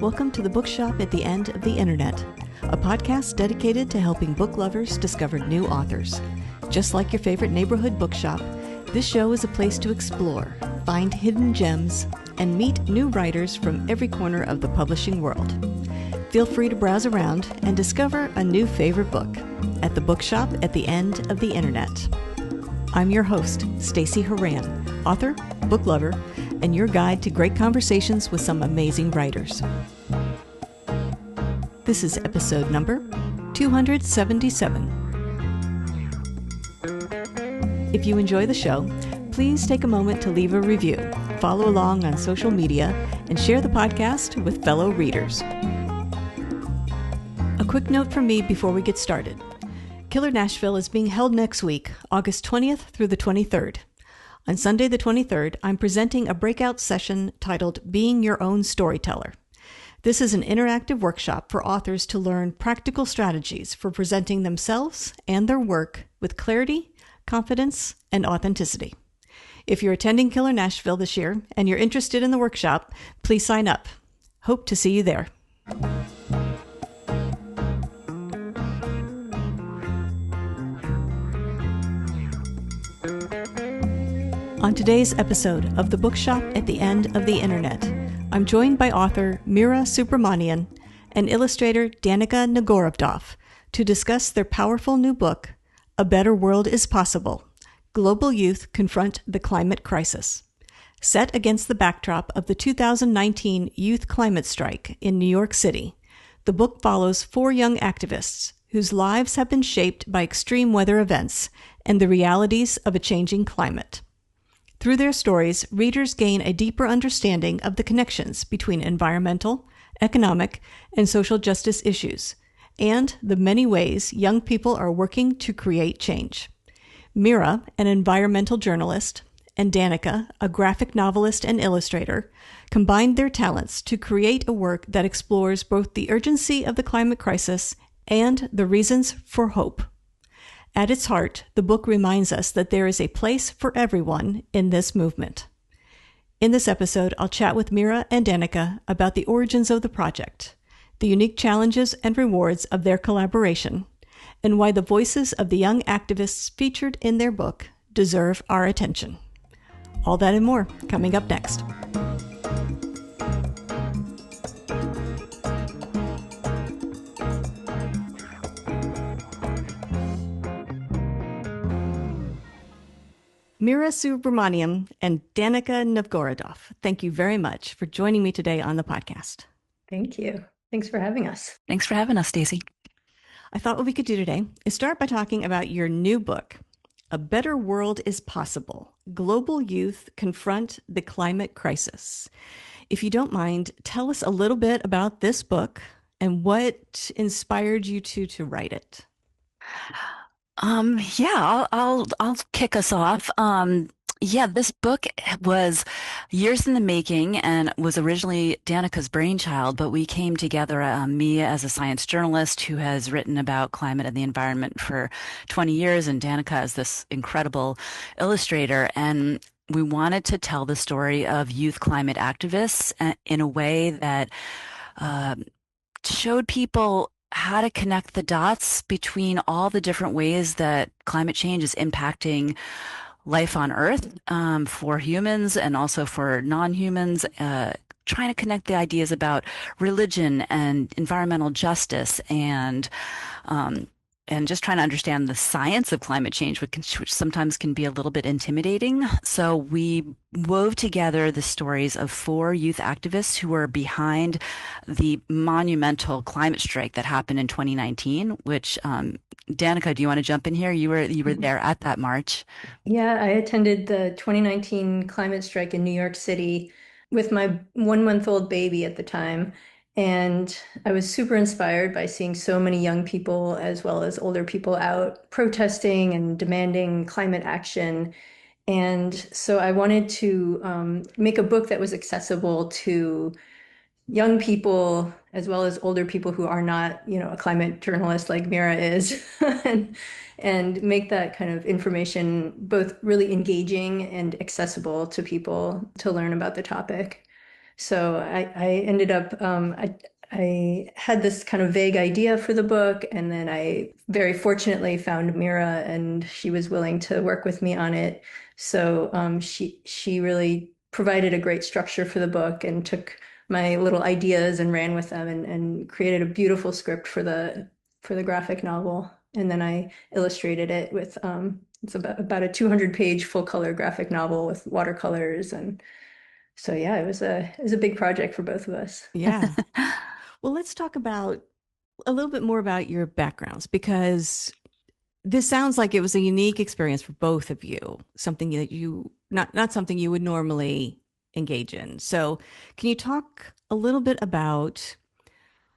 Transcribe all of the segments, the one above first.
Welcome to the Bookshop at the End of the Internet, a podcast dedicated to helping book lovers discover new authors. Just like your favorite neighborhood bookshop, this show is a place to explore, find hidden gems, and meet new writers from every corner of the publishing world. Feel free to browse around and discover a new favorite book at the Bookshop at the End of the Internet. I'm your host, Stacey Horan, author, book lover, and your guide to great conversations with some amazing writers. This is episode number 277. If you enjoy the show, please take a moment to leave a review, follow along on social media, and share the podcast with fellow readers. A quick note from me before we get started. Killer Nashville is being held next week, August 20th through the 23rd. On Sunday the 23rd, I'm presenting a breakout session titled Being Your Own Storyteller. This is an interactive workshop for authors to learn practical strategies for presenting themselves and their work with clarity, confidence, and authenticity. If you're attending Killer Nashville this year and you're interested in the workshop, please sign up. Hope to see you there. On today's episode of the Bookshop at the End of the Internet, I'm joined by author Meera Subramanian and illustrator Danica Novgorodoff to discuss their powerful new book, A Better World is Possible: Global Youth Confront the Climate Crisis. Set against the backdrop of the 2019 youth climate strike in New York City, the book follows 4 young activists whose lives have been shaped by extreme weather events and the realities of a changing climate. Through their stories, readers gain a deeper understanding of the connections between environmental, economic, and social justice issues, and the many ways young people are working to create change. Meera, an environmental journalist, and Danica, a graphic novelist and illustrator, combined their talents to create a work that explores both the urgency of the climate crisis and the reasons for hope. At its heart, the book reminds us that there is a place for everyone in this movement. In this episode, I'll chat with Meera and Danica about the origins of the project, the unique challenges and rewards of their collaboration, and why the voices of the young activists featured in their book deserve our attention. All that and more coming up next. Meera Subramanian and Danica Novgorodoff, thank you very much for joining me today on the podcast. Thank you. Thanks for having us. Thanks for having us, Stacey. I thought what we could do today is start by talking about your new book, A Better World is Possible: Global Youth Confront the Climate Crisis. If you don't mind, tell us a little bit about this book and what inspired you to write it. I'll kick us off. This book was years in the making and was originally Danica's brainchild, but we came together, me as a science journalist who has written about climate and the environment for 20 years, and Danica as this incredible illustrator. And we wanted to tell the story of youth climate activists in a way that showed people how to connect the dots between all the different ways that climate change is impacting life on Earth, for humans and also for non-humans, trying to connect the ideas about religion and environmental justice and just trying to understand the science of climate change, which sometimes can be a little bit intimidating. So we wove together the stories of 4 youth activists who were behind the monumental climate strike that happened in 2019, which, Danica, do you want to jump in here? You were there at that march. Yeah, I attended the 2019 climate strike in New York City with my 1-month-old baby at the time. And I was super inspired by seeing so many young people as well as older people out protesting and demanding climate action. And so I wanted to make a book that was accessible to young people as well as older people who are not, a climate journalist like Meera is, and make that kind of information both really engaging and accessible to people to learn about the topic. So I ended up, I had this kind of vague idea for the book, and then I very fortunately found Meera, and she was willing to work with me on it. So she really provided a great structure for the book and took my little ideas and ran with them and created a beautiful script for the graphic novel. And then I illustrated it with it's about a 200-page full color graphic novel with watercolors. And so yeah, it was a big project for both of us. Yeah. Well, let's talk about a little bit more about your backgrounds because this sounds like it was a unique experience for both of you, something that you not something you would normally engage in. So, can you talk a little bit about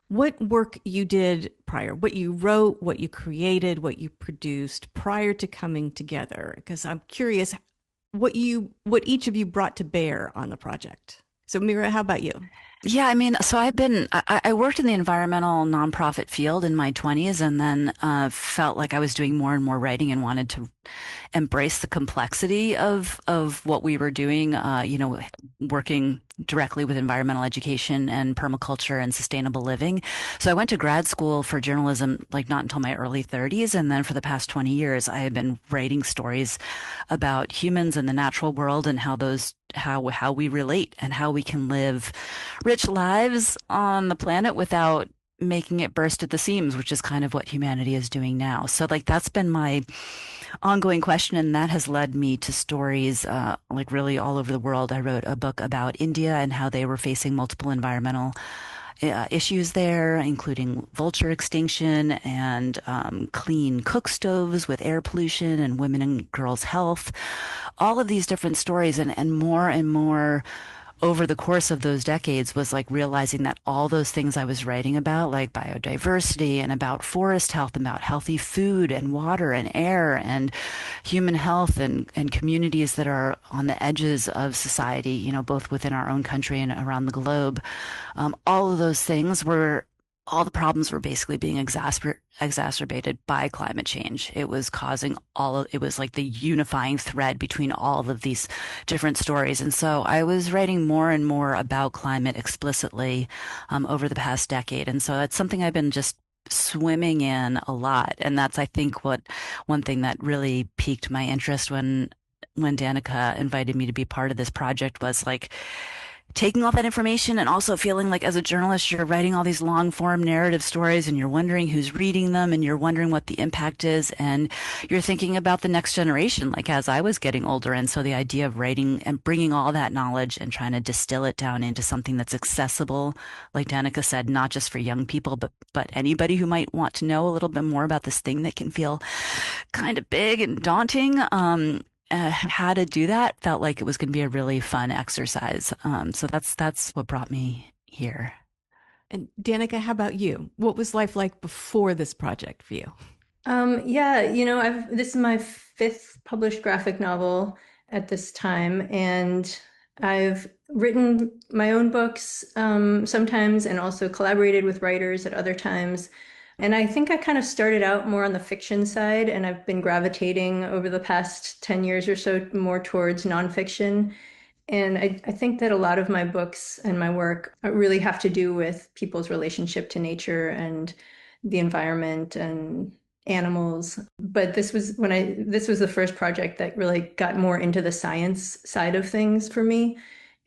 what work you did prior, what you wrote, what you created, what you produced prior to coming together? Because I'm curious what each of you brought to bear on the project. So, Meera, how about you? Yeah, I mean, so I worked in the environmental nonprofit field in my 20s and then felt like I was doing more and more writing and wanted to embrace the complexity of what we were doing, working directly with environmental education and permaculture and sustainable living. So I went to grad school for journalism, like not until my early 30s. And then for the past 20 years, I have been writing stories about humans and the natural world and how we relate and how we can live rich lives on the planet without making it burst at the seams, which is kind of what humanity is doing now. So like that's been my ongoing question, and that has led me to stories like really all over the world. I wrote a book about India and how they were facing multiple environmental issues there, including vulture extinction and clean cook stoves with air pollution and women and girls' health. All of these different stories and more over the course of those decades was like realizing that all those things I was writing about, like biodiversity and about forest health, about healthy food and water and air and human health and communities that are on the edges of society, both within our own country and around the globe. All of those things were all the problems were basically being exacerbated by climate change. It was causing it was like the unifying thread between all of these different stories. And so I was writing more and more about climate explicitly over the past decade. And so that's something I've been just swimming in a lot. And that's, I think, one thing that really piqued my interest when Danica invited me to be part of this project was like taking all that information and also feeling like as a journalist, you're writing all these long form narrative stories and you're wondering who's reading them and you're wondering what the impact is. And you're thinking about the next generation, like as I was getting older. And so the idea of writing and bringing all that knowledge and trying to distill it down into something that's accessible, like Danica said, not just for young people, but anybody who might want to know a little bit more about this thing that can feel kind of big and daunting. How to do that felt like it was going to be a really fun exercise. So that's what brought me here. And Danica, how about you? What was life like before this project for you? Yeah, this is my fifth published graphic novel at this time, and I've written my own books sometimes and also collaborated with writers at other times. And I think I kind of started out more on the fiction side, and I've been gravitating over the past 10 years or so more towards nonfiction. And I think that a lot of my books and my work really have to do with people's relationship to nature and the environment and animals. But this was the first project that really got more into the science side of things for me.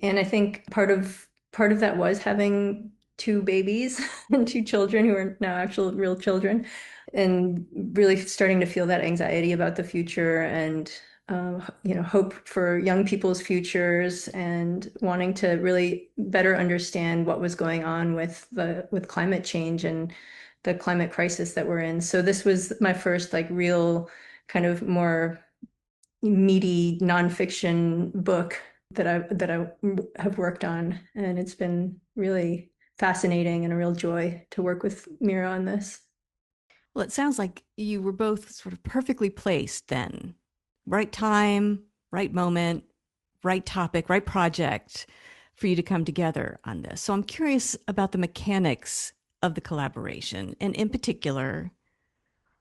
And I think part of that was having two babies and two children who are now actual real children, and really starting to feel that anxiety about the future and hope for young people's futures and wanting to really better understand what was going on with climate change and the climate crisis that we're in. So this was my first like real kind of more meaty nonfiction book that I have worked on, and it's been really fascinating and a real joy to work with Meera on this. Well, it sounds like you were both sort of perfectly placed then. Right time, right moment, right topic, right project for you to come together on this. So I'm curious about the mechanics of the collaboration, and in particular,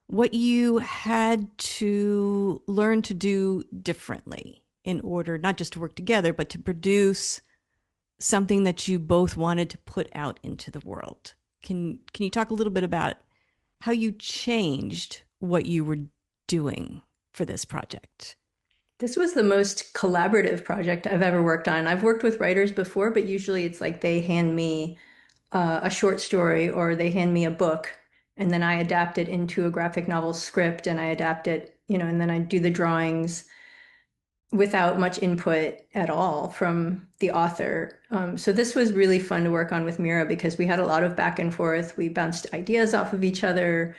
what you had to learn to do differently in order not just to work together, but to produce something that you both wanted to put out into the world. Can you talk a little bit about how you changed what you were doing for this project? This was the most collaborative project I've ever worked on. I've worked with writers before, but usually it's like they hand me a short story or they hand me a book, and then I adapt it into a graphic novel script and I adapt it, and then I do the drawings without much input at all from the author. So this was really fun to work on with Meera because we had a lot of back and forth. We bounced ideas off of each other.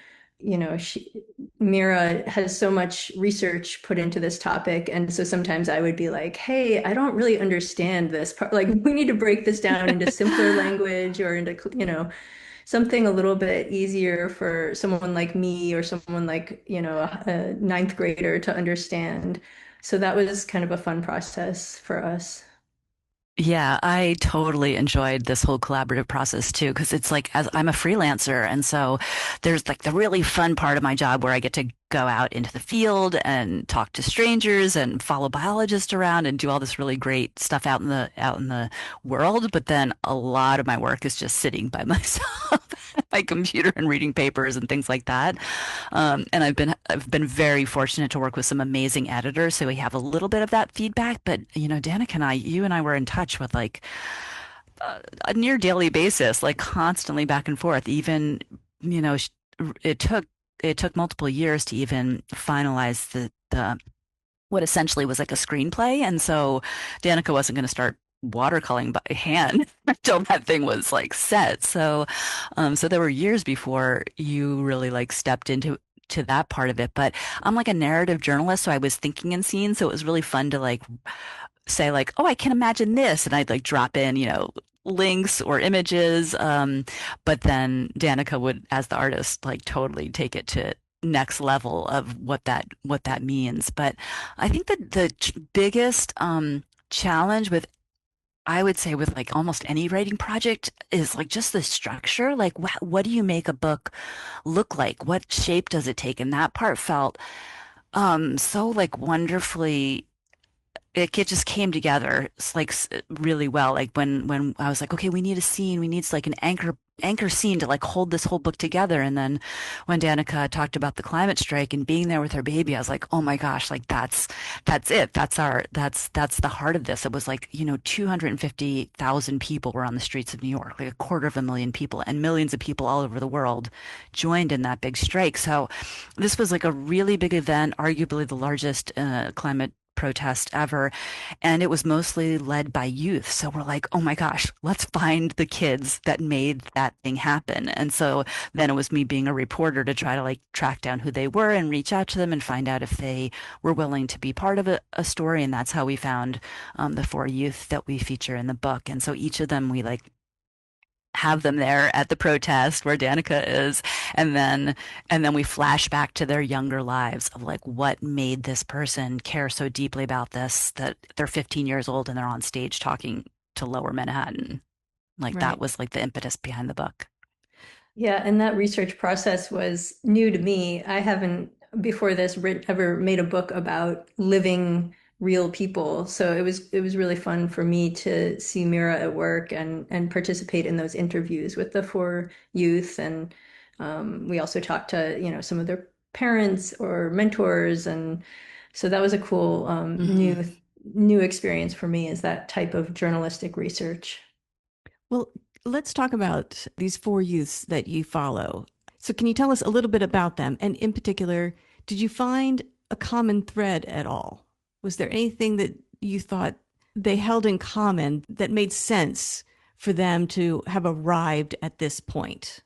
Meera has so much research put into this topic, and so sometimes I would be like, "Hey, I don't really understand this part. Like, we need to break this down into simpler language or into, something a little bit easier for someone like me or someone like, a ninth grader to understand." So that was kind of a fun process for us. Yeah, I totally enjoyed this whole collaborative process too, because it's like as I'm a freelancer, and so there's like the really fun part of my job where I get to go out into the field and talk to strangers and follow biologists around and do all this really great stuff out in the world. But then a lot of my work is just sitting by myself at my computer and reading papers and things like that. And I've been very fortunate to work with some amazing editors, so we have a little bit of that feedback. But Danica and you and I were in touch with like a near daily basis, like constantly back and forth. Even you know, sh- it took multiple years to even finalize the what essentially was like a screenplay, and so Danica wasn't going to start watercoloring by hand until that thing was like set. So there were years before you really like stepped into that part of it. But I'm like a narrative journalist, so I was thinking in scenes, so it was really fun to like say like, oh, I can imagine this, and I'd like drop in, links or images. But then Danica would, as the artist, like totally take it to next level of what that means. But I think that the biggest challenge with I would say with like almost any writing project is like just the structure. Like, what do you make a book look like? What shape does it take? And that part felt so like wonderfully it just came together like really well. Like when I was like, okay, we need a scene, we need like an anchor scene to like hold this whole book together. And then when Danica talked about the climate strike and being there with her baby, I was like, oh my gosh, like that's it. That's the heart of this. It was like 250,000 people were on the streets of New York, like a quarter of a million people, and millions of people all over the world joined in that big strike. So this was like a really big event, arguably the largest climate protest ever. And it was mostly led by youth. So we're like, oh my gosh, let's find the kids that made that thing happen. And so then it was me being a reporter to try to like track down who they were and reach out to them and find out if they were willing to be part of a story. And that's how we found the four youth that we feature in the book. And so each of them we like have them there at the protest where Danica is, and then we flash back to their younger lives of like what made this person care so deeply about this that they're 15 years old and they're on stage talking to Lower Manhattan. Like that Right. was like the impetus behind the book. Yeah, and that research process was new to me. I haven't before this ever made a book about living real people. So it was really fun for me to see Meera at work and participate in those interviews with the four youth. And we also talked to, some of their parents or mentors. And so that was a cool Hmm. new experience for me is that type of journalistic research. Well, let's talk about these four youths that you follow. So, can you tell us a little bit about them? And in particular, did you find a common thread at all? Was there anything that you thought they held in common that made sense for them to have arrived at this point?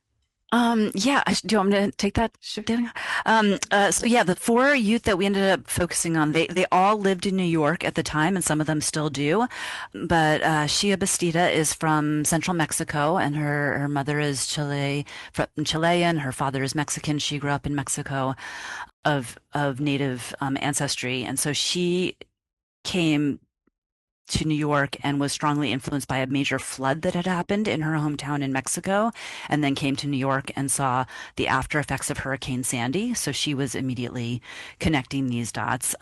Yeah, do you want me to take that, Sure. Danica? So yeah, the four youth that we ended up focusing on, they all lived in New York at the time, and some of them still do. But Shia Bastida is from central Mexico, and her mother is from Chilean. Her father is Mexican. She grew up in Mexico of native ancestry, and so she came to New York and was strongly influenced by a major flood that had happened in her hometown in Mexico, and then came to New York and saw the after effects of Hurricane Sandy. So she was immediately connecting these dots.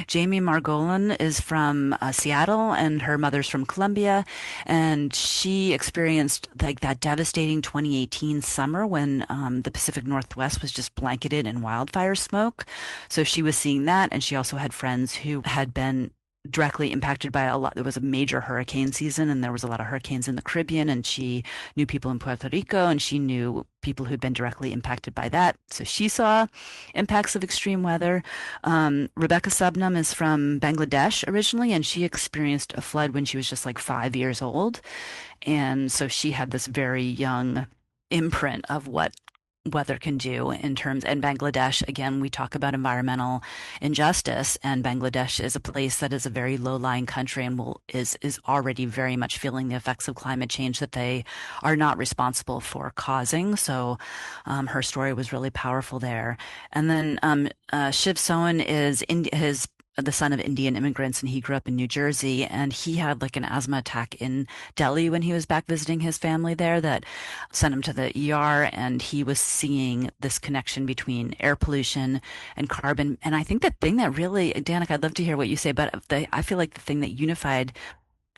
Jamie Margolin is from Seattle, and her mother's from Colombia, and she experienced like that devastating 2018 summer when the Pacific Northwest was just blanketed in wildfire smoke. So she was seeing that, and she also had friends who had been directly impacted by a lot. There was a major hurricane season, and there was a lot of hurricanes in the Caribbean, and she knew people in Puerto Rico, and she knew people who'd been directly impacted by that. So she saw impacts of extreme weather. Rebecca Subnam is from Bangladesh originally, and she experienced a flood when she was just like 5 years old. And so she had this very young imprint of what weather can do in terms, and Bangladesh, again, we talk about environmental injustice, and Bangladesh is a place that is a very low-lying country and is already very much feeling the effects of climate change that they are not responsible for causing. So her story was really powerful there. And then Shiv Sohan is his the son of Indian immigrants, and he grew up in New Jersey, and he had like an asthma attack in Delhi when he was back visiting his family there that sent him to the ER, and he was seeing this connection between air pollution and carbon. And I think the thing that really, Danica, I'd love to hear what you say, but I feel like the thing that unified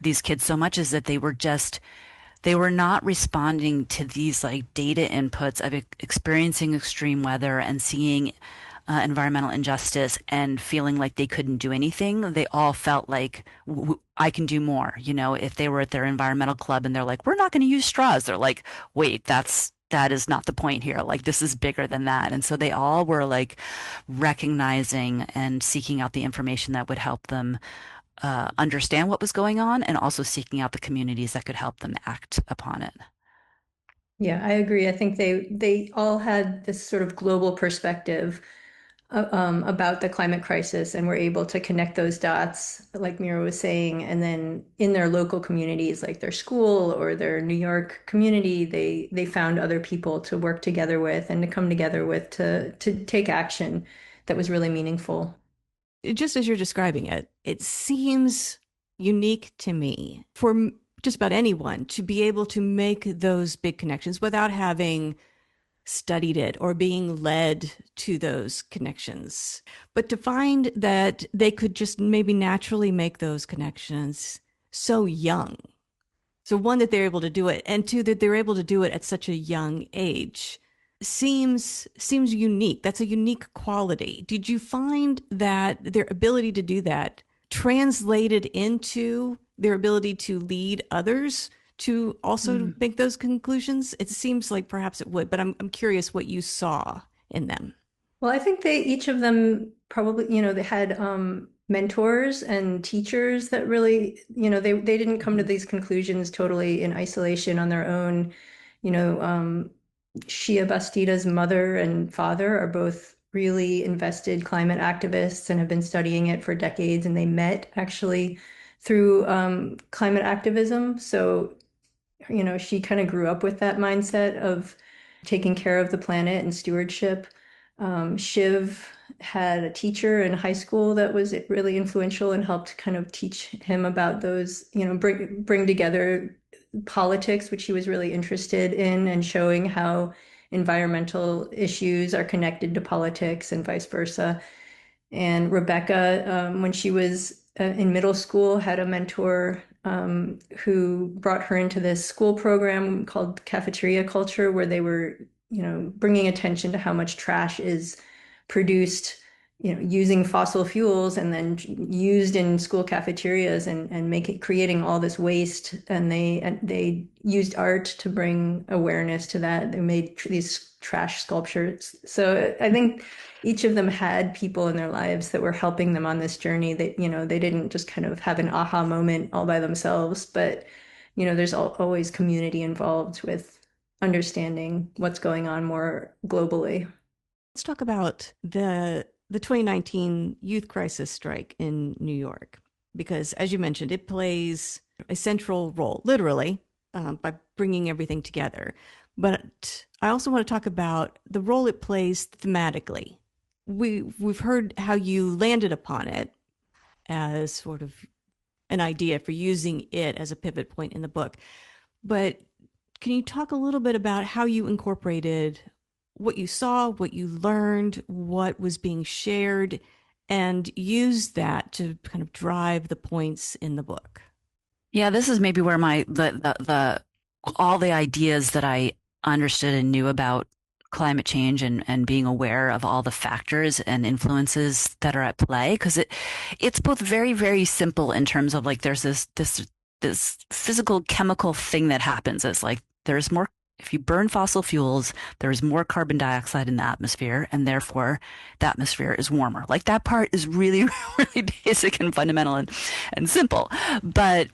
these kids so much is that they were not responding to these like data inputs of experiencing extreme weather and seeing environmental injustice and feeling like they couldn't do anything. They all felt like I can do more. You know, if they were at their environmental club and they're like, we're not going to use straws, they're like, wait, that is not the point here. Like this is bigger than that. And so they all were like recognizing and seeking out the information that would help them understand what was going on, and also seeking out the communities that could help them act upon it. Yeah, I agree. I think they all had this sort of global perspective about the climate crisis, and were able to connect those dots, like Meera was saying. And then in their local communities, like their school or their New York community, they found other people to work together with and to come together with to take action that was really meaningful. Just as you're describing it, it seems unique to me for just about anyone to be able to make those big connections without having studied it or being led to those connections. But to find that they could just maybe naturally make those connections so young. So one, that they're able to do it, and two, that they're able to do it at such a young age seems unique. That's a unique quality. Did you find that their ability to do that translated into their ability to lead others to also make those conclusions? It seems like perhaps it would, but I'm curious what you saw in them. Well, I think they each of them probably, they had mentors and teachers that really, they didn't come to these conclusions totally in isolation on their own. You know, Shia Bastida's mother and father are both really invested climate activists and have been studying it for decades, and they met actually through climate activism. So, she kind of grew up with that mindset of taking care of the planet and stewardship. Shiv had a teacher in high school that was really influential and helped kind of teach him about those, bring together politics, which he was really interested in, and showing how environmental issues are connected to politics and vice versa. And Rebecca, when she was in middle school, had a mentor who brought her into this school program called cafeteria culture, where they were, bringing attention to how much trash is produced, using fossil fuels and then used in school cafeterias, and creating all this waste. And they used art to bring awareness to that. They made these trash sculptures. So I think each of them had people in their lives that were helping them on this journey. That, they didn't just kind of have an aha moment all by themselves, but, there's always community involved with understanding what's going on more globally. Let's talk about the 2019 youth crisis strike in New York, because as you mentioned, it plays a central role, literally, by bringing everything together. But I also want to talk about the role it plays thematically. We've heard how you landed upon it as sort of an idea for using it as a pivot point in the book. But can you talk a little bit about how you incorporated what you saw, what you learned, what was being shared, and use that to kind of drive the points in the book? Yeah, this is maybe where the all the ideas that I understood and knew about climate change and being aware of all the factors and influences that are at play, because it's both very, very simple in terms of like there's this physical chemical thing that happens. It's like there's more, if you burn fossil fuels, there's more carbon dioxide in the atmosphere, and therefore the atmosphere is warmer. Like that part is really, really basic and fundamental and simple. But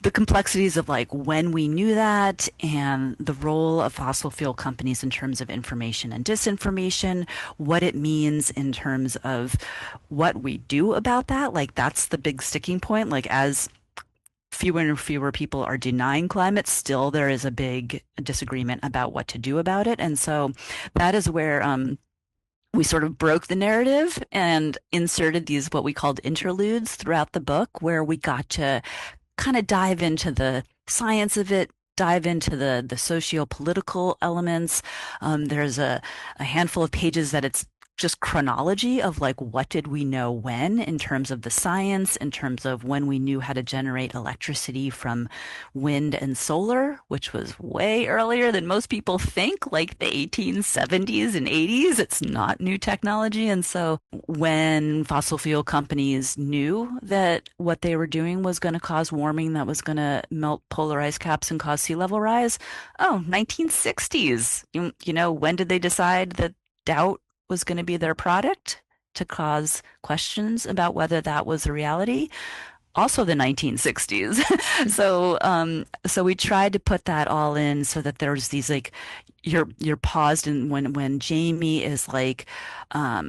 the complexities of like when we knew that and the role of fossil fuel companies in terms of information and disinformation, what it means in terms of what we do about that, like that's the big sticking point. Like as fewer and fewer people are denying climate, still there is a big disagreement about what to do about it. And so that is where we sort of broke the narrative and inserted these what we called interludes throughout the book, where we got to kind of dive into the science of it, dive into the socio-political elements. There's a handful of pages that it's just chronology of like what did we know when in terms of the science, in terms of when we knew how to generate electricity from wind and solar, which was way earlier than most people think, like the 1870s and 80s. It's not new technology. And so when fossil fuel companies knew that what they were doing was going to cause warming, that was going to melt polar ice caps and cause sea level rise, 1960s. You know, when did they decide that doubt was going to be their product to cause questions about whether that was a reality? Also the 1960s. So we tried to put that all in so that there's these like you're paused, and when Jamie is like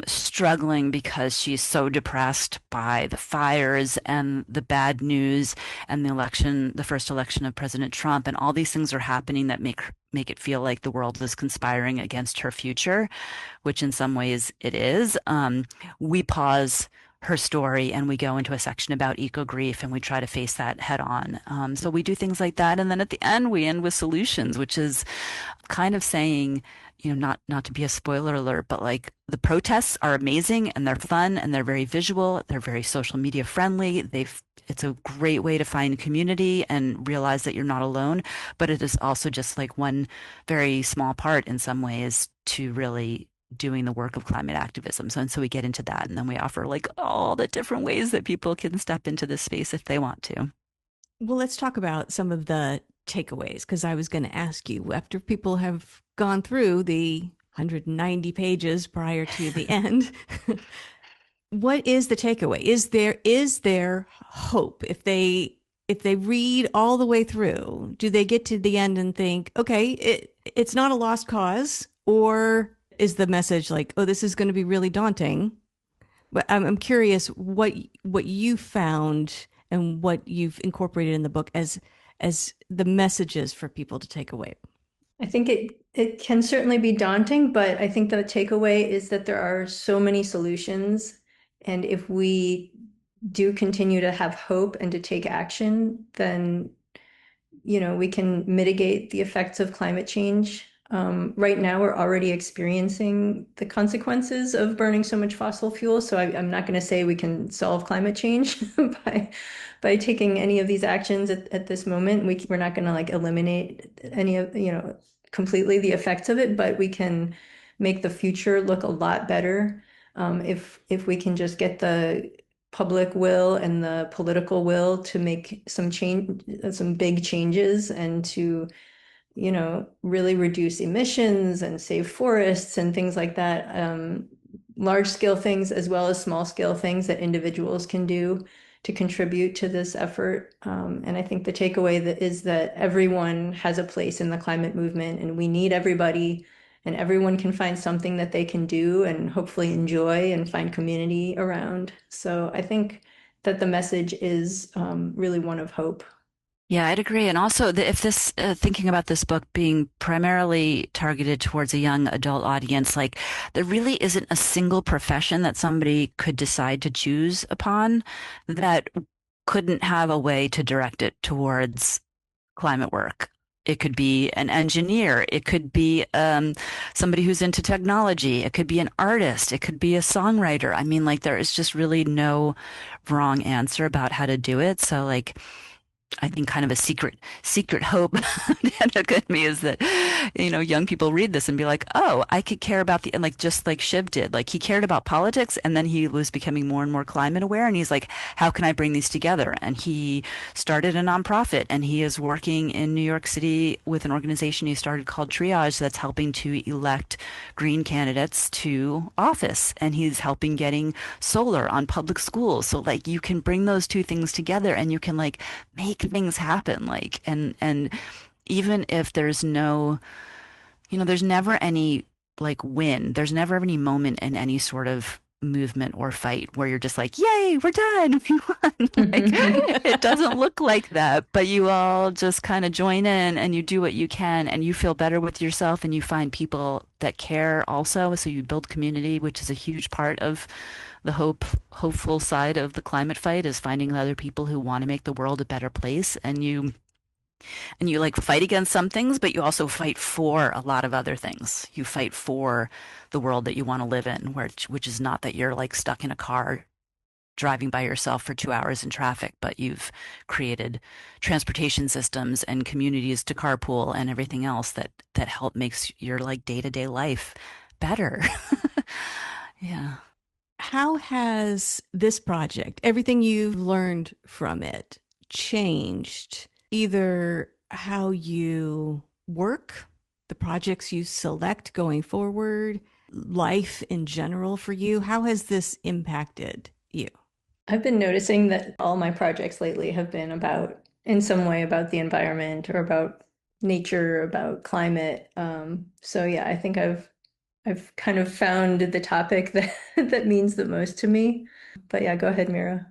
struggling because she's so depressed by the fires and the bad news and the election, the first election of President Trump, and all these things are happening that make it feel like the world is conspiring against her future, which in some ways it is. We pause her story and we go into a section about eco grief and we try to face that head on. So we do things like that. And then at the end, we end with solutions, which is kind of saying, you know, not to be a spoiler alert, but like the protests are amazing and they're fun and they're very visual. They're very social media friendly. It's a great way to find community and realize that you're not alone. But it is also just like one very small part in some ways to really doing the work of climate activism. So we get into that, and then we offer like all the different ways that people can step into this space if they want to. Well, let's talk about some of the takeaways, because I was going to ask you, after people have gone through the 190 pages prior to the end, what is the takeaway? Is there hope? If they read all the way through, do they get to the end and think, okay, it's not a lost cause? Or is the message like, oh, this is going to be really daunting? But I'm curious what you found and what you've incorporated in the book as the messages for people to take away. I think it can certainly be daunting, but I think the takeaway is that there are so many solutions. And if we do continue to have hope and to take action, then, you know, we can mitigate the effects of climate change. Right now, we're already experiencing the consequences of burning so much fossil fuel. So I'm not going to say we can solve climate change by taking any of these actions at this moment. We're not going to like eliminate any of, you know, completely the effects of it, but we can make the future look a lot better if we can just get the public will and the political will to make some big changes, and to, you know, really reduce emissions and save forests and things like that. Large scale things as well as small scale things that individuals can do to contribute to this effort. And I think the takeaway is that everyone has a place in the climate movement, and we need everybody, and everyone can find something that they can do and hopefully enjoy and find community around. So I think that the message is really one of hope. Yeah, I'd agree. And also, if this thinking about this book being primarily targeted towards a young adult audience, like there really isn't a single profession that somebody could decide to choose upon that couldn't have a way to direct it towards climate work. It could be an engineer. It could be somebody who's into technology. It could be an artist. It could be a songwriter. I mean, like, there is just really no wrong answer about how to do it. So, like, I think kind of a secret hope at me is that, young people read this and be like, oh, I could care about and like, just like Shiv did, like he cared about politics and then he was becoming more and more climate aware. And he's like, how can I bring these together? And he started a nonprofit and he is working in New York City with an organization he started called Triage that's helping to elect green candidates to office. And he's helping getting solar on public schools. So like you can bring those two things together and you can like make things happen, like, and even if there's no, there's never any like win, there's never any moment in any sort of movement or fight where you're just like, yay, we're done, we won. Like, it doesn't look like that, but you all just kind of join in and you do what you can and you feel better with yourself and you find people that care also, so you build community, which is a huge part of the hopeful side of the climate fight, is finding other people who want to make the world a better place. And you like fight against some things, but you also fight for a lot of other things. You fight for the world that you want to live in, which is not that you're like stuck in a car driving by yourself for 2 hours in traffic, but you've created transportation systems and communities to carpool and everything else that help makes your like day-to-day life better. Yeah. How has this project, everything you've learned from it, changed either how you work, the projects you select going forward, life in general for you? How has this impacted you? I've been noticing that all my projects lately have been about, in some way, about the environment or about nature, about climate. So yeah, I think I've kind of found the topic that that means the most to me. But yeah, go ahead, Meera.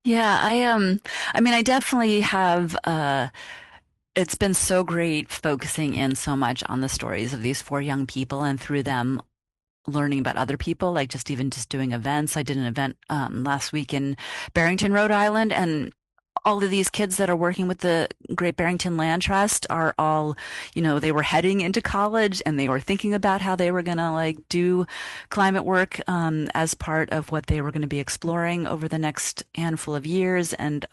Yeah, I mean I definitely have it's been so great focusing in so much on the stories of these four young people and through them learning about other people, like just doing events. I did an event last week in Barrington, Rhode Island, and all of these kids that are working with the Great Barrington Land Trust are all, they were heading into college and they were thinking about how they were going to like do climate work as part of what they were going to be exploring over the next handful of years. And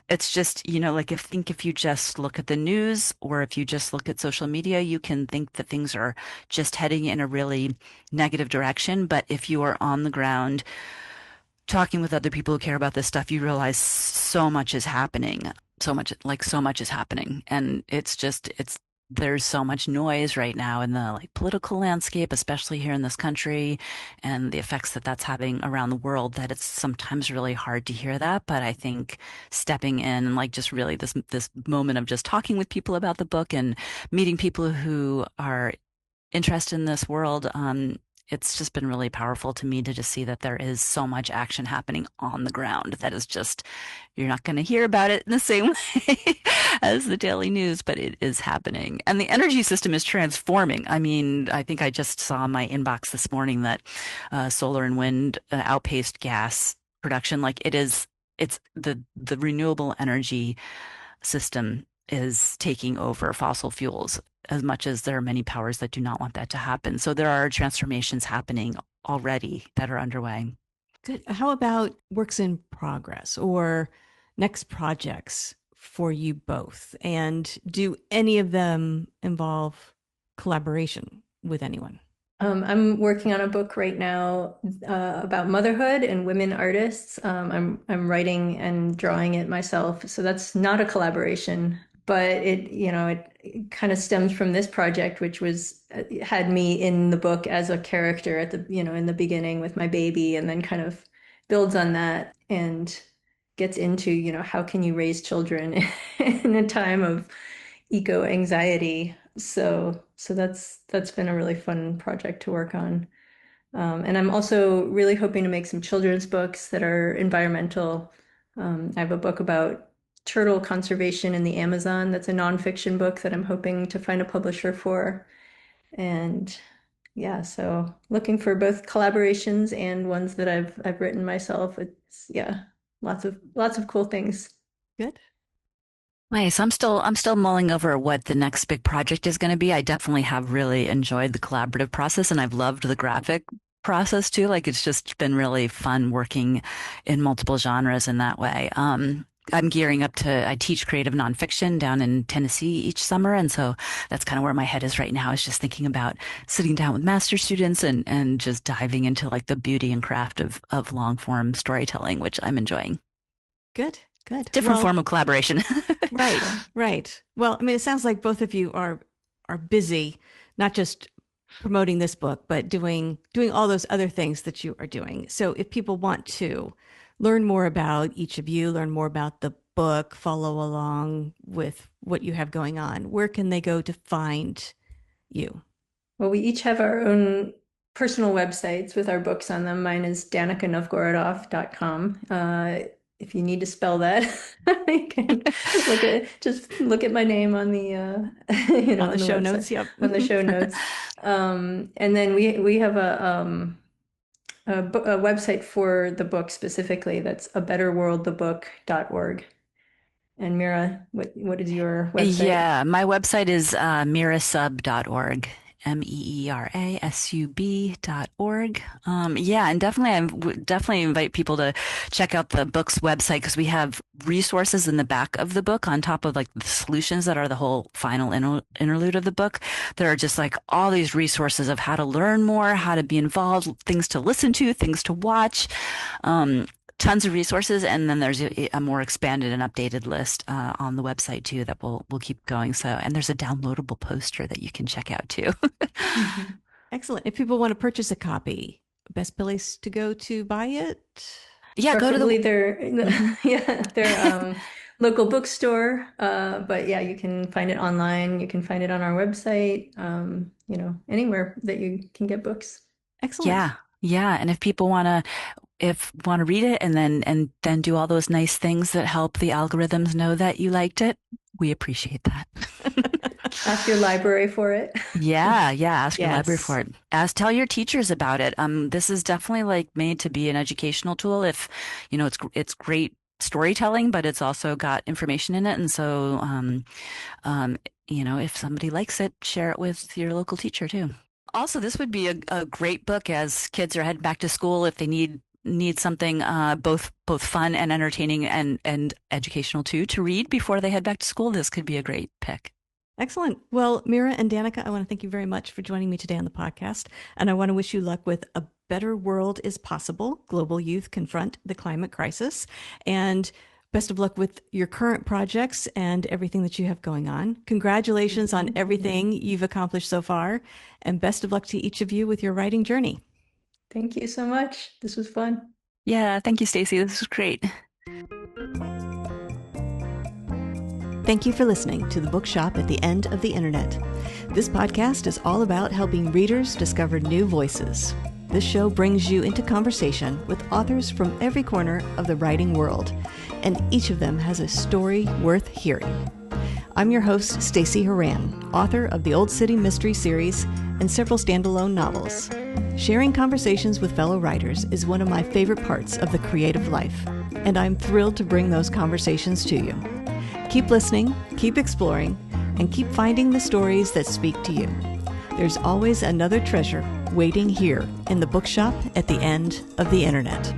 it's just, like if you just look at the news or if you just look at social media, you can think that things are just heading in a really negative direction. But if you are on the ground, talking with other people who care about this stuff, you realize so much is happening. So much is happening. And there's so much noise right now in the like political landscape, especially here in this country, and the effects that that's having around the world, that it's sometimes really hard to hear that. But I think stepping in and like just really this moment of just talking with people about the book and meeting people who are interested in this world, it's just been really powerful to me to just see that there is so much action happening on the ground that is just, you're not going to hear about it in the same way as the daily news, but it is happening. And the energy system is transforming. I mean, I think I just saw in my inbox this morning that solar and wind outpaced gas production. Like it's the renewable energy system is taking over fossil fuels, as much as there are many powers that do not want that to happen. So there are transformations happening already that are underway. Good. How about works in progress or next projects for you both? And do any of them involve collaboration with anyone? I'm working on a book right now about motherhood and women artists. I'm writing and drawing it myself, so that's not a collaboration. But it kind of stems from this project, which was had me in the book as a character at the in the beginning with my baby, and then kind of builds on that and gets into how can you raise children in a time of eco anxiety. So that's been a really fun project to work on. And I'm also really hoping to make some children's books that are environmental. I have a book about turtle conservation in the Amazon. That's a nonfiction book that I'm hoping to find a publisher for. And yeah, so looking for both collaborations and ones that I've written myself. It's yeah, lots of cool things. Good. Nice. I'm still mulling over what the next big project is going to be. I definitely have really enjoyed the collaborative process, and I've loved the graphic process too. Like it's just been really fun working in multiple genres in that way. I'm gearing up I teach creative nonfiction down in Tennessee each summer. And so that's kind of where my head is right now, is just thinking about sitting down with master students and just diving into like the beauty and craft of long form storytelling, which I'm enjoying. Good. Good. Different form of collaboration. Right. Right. Well, I mean, it sounds like both of you are busy, not just promoting this book, but doing all those other things that you are doing. So if people want to learn more about each of you, learn more about the book, follow along with what you have going on, where can they go to find you? Well, we each have our own personal websites with our books on them. Mine is danicanovgorodoff.com. If you need to spell that, you can look at my name on the on the show notes. Yep, on the show notes. And then we have a website for the book specifically. That's abetterworldthebook.org. And Meera, what is your website? Yeah, my website is meerasub.org. meerasub.org. Yeah, and definitely, I would definitely invite people to check out the book's website, because we have resources in the back of the book on top of like the solutions that are the whole final interlude of the book. There are just like all these resources of how to learn more, how to be involved, things to listen to, things to watch. Tons of resources, and then there's a more expanded and updated list on the website too that will keep going. So, and there's a downloadable poster that you can check out too. Mm-hmm. Excellent. If people want to purchase a copy, best place to go to buy it? Yeah, go to their local bookstore. But yeah, you can find it online. You can find it on our website. Anywhere that you can get books. Excellent. Yeah, and if people want to read it and then do all those nice things that help the algorithms know that you liked it, we appreciate that. Ask your library for it. Yeah, ask your library for it. Tell your teachers about it. This is definitely like made to be an educational tool. If it's great storytelling, but it's also got information in it, and so if somebody likes it, share it with your local teacher too. Also, this would be a great book as kids are heading back to school, if they need something both fun and entertaining and educational too to read before they head back to school. This could be a great pick. Excellent. Well, Meera and Danica, I want to thank you very much for joining me today on the podcast. And I want to wish you luck with A Better World is Possible, Global Youth Confront the Climate Crisis. And best of luck with your current projects and everything that you have going on. Congratulations on everything you've accomplished so far. And best of luck to each of you with your writing journey. Thank you so much. This was fun. Yeah, thank you, Stacy. This was great. Thank you for listening to The Bookshop at the End of the Internet. This podcast is all about helping readers discover new voices. This show brings you into conversation with authors from every corner of the writing world, and each of them has a story worth hearing. I'm your host, Stacy Horan, author of the Old City Mystery series and several standalone novels. Sharing conversations with fellow writers is one of my favorite parts of the creative life, and I'm thrilled to bring those conversations to you. Keep listening, keep exploring, and keep finding the stories that speak to you. There's always another treasure waiting here in the bookshop at the end of the internet.